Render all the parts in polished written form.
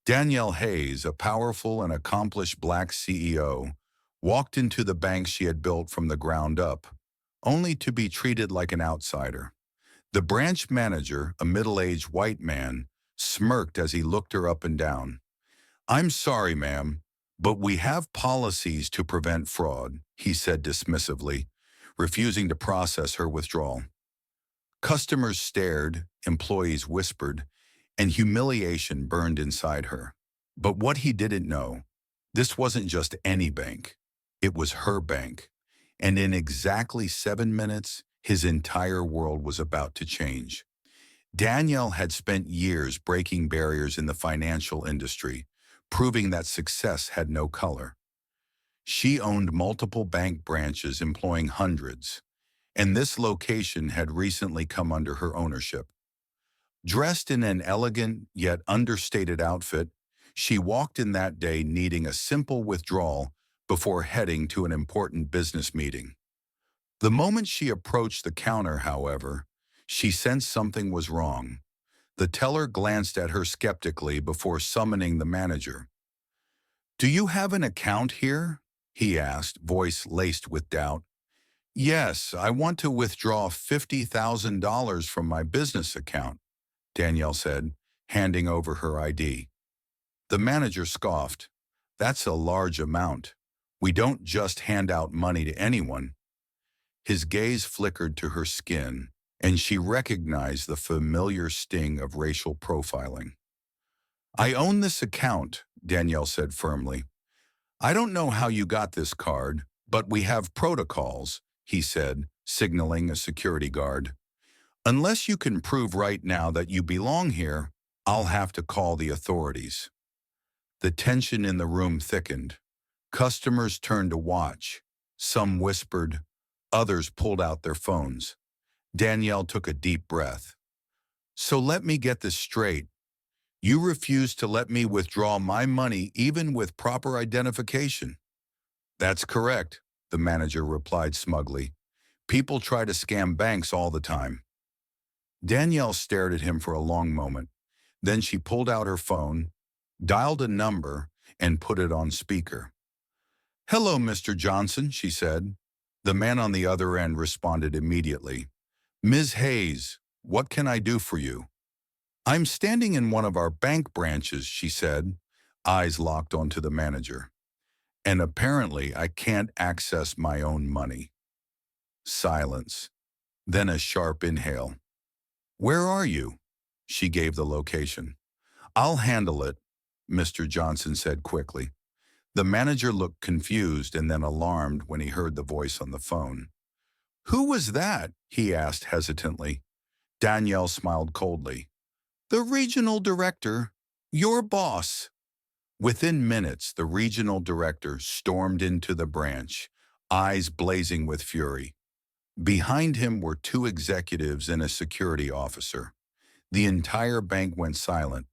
Danielle Hayes, a powerful and accomplished Black CEO, walked into the bank she had built from the ground up, only to be treated like an outsider. The branch manager, a middle-aged white man, smirked as he looked her up and down. "I'm sorry, ma'am, but we have policies to prevent fraud," he said dismissively, refusing to process her withdrawal. Customers stared, employees whispered, and humiliation burned inside her. But what he didn't know, this wasn't just any bank. It was her bank. And in exactly 7 minutes, his entire world was about to change. Danielle had spent years breaking barriers in the financial industry, proving that success had no color. She owned multiple bank branches employing hundreds, and this location had recently come under her ownership. Dressed in an elegant yet understated outfit, she walked in that day needing a simple withdrawal before heading to an important business meeting. The moment she approached the counter, however, she sensed something was wrong. The teller glanced at her skeptically before summoning the manager. "Do you have an account here?" he asked, voice laced with doubt. "Yes, I want to withdraw $50,000 from my business account," Danielle said, handing over her ID. The manager scoffed. "That's a large amount. We don't just hand out money to anyone." His gaze flickered to her skin, and she recognized the familiar sting of racial profiling. "I own this account," Danielle said firmly. "I don't know how you got this card, but we have protocols," he said, signaling a security guard. "Unless you can prove right now that you belong here, I'll have to call the authorities." The tension in the room thickened. Customers turned to watch. Some whispered. Others pulled out their phones. Danielle took a deep breath. "So let me get this straight. You refuse to let me withdraw my money even with proper identification?" "That's correct," the manager replied smugly. "People try to scam banks all the time." Danielle stared at him for a long moment. Then she pulled out her phone, dialed a number, and put it on speaker. "Hello, Mr. Johnson," she said. The man on the other end responded immediately. "Ms. Hayes, what can I do for you?" "I'm standing in one of our bank branches," she said, eyes locked onto the manager. "And apparently I can't access my own money." Silence. Then a sharp inhale. "Where are you?" She gave the location. "I'll handle it," Mr. Johnson said quickly. The manager looked confused and then alarmed when he heard the voice on the phone. "Who was that?" he asked hesitantly. Danielle smiled coldly. "The regional director, your boss." Within minutes, the regional director stormed into the branch, eyes blazing with fury. Behind him were two executives and a security officer. The entire bank went silent.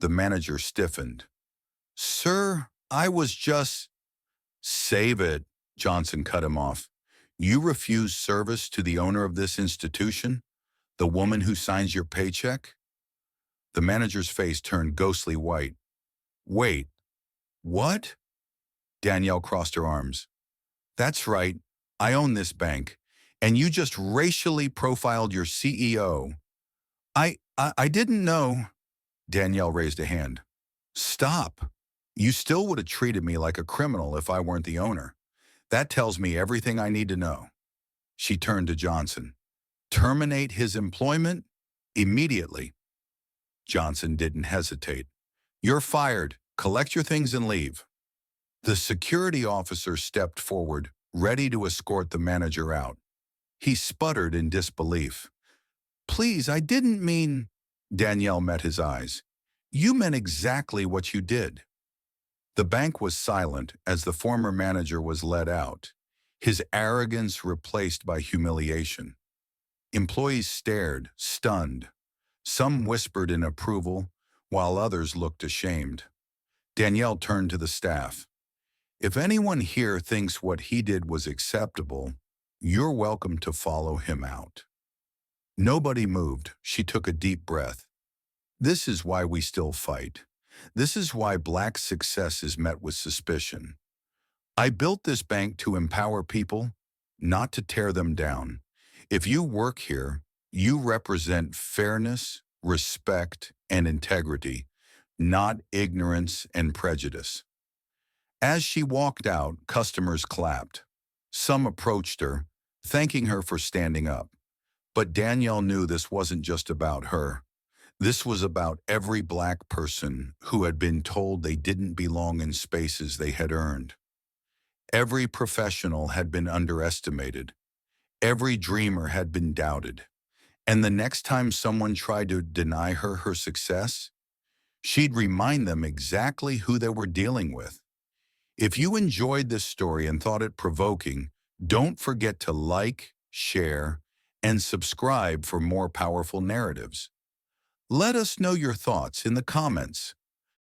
The manager stiffened. "Sir, I was just—" "Save it," Johnson cut him off. "You refuse service to the owner of this institution? The woman who signs your paycheck?" The manager's face turned ghostly white. "Wait, what?" Danielle crossed her arms. "That's right. I own this bank. And you just racially profiled your CEO. I didn't know." Danielle raised a hand. "Stop. You still would have treated me like a criminal if I weren't the owner. That tells me everything I need to know." She turned to Johnson. "Terminate his employment immediately." Johnson didn't hesitate. "You're fired. Collect your things and leave." The security officer stepped forward, ready to escort the manager out. He sputtered in disbelief. "Please, I didn't mean—" Danielle met his eyes. "You meant exactly what you did." The bank was silent as the former manager was led out, his arrogance replaced by humiliation. Employees stared, stunned. Some whispered in approval, while others looked ashamed. Danielle turned to the staff. "If anyone here thinks what he did was acceptable, you're welcome to follow him out." Nobody moved. She took a deep breath. "This is why we still fight. This is why Black success is met with suspicion. I built this bank to empower people, not to tear them down. If you work here, you represent fairness, respect, and integrity, not ignorance and prejudice. As she walked out, customers clapped. Some approached her, thanking her for standing up. But Danielle knew this wasn't just about her. This was about every Black person who had been told they didn't belong in spaces they had earned. Every professional had been underestimated. Every dreamer had been doubted. And the next time someone tried to deny her her success, she'd remind them exactly who they were dealing with. If you enjoyed this story and thought it provoking, don't forget to like, share, and subscribe for more powerful narratives. Let us know your thoughts in the comments.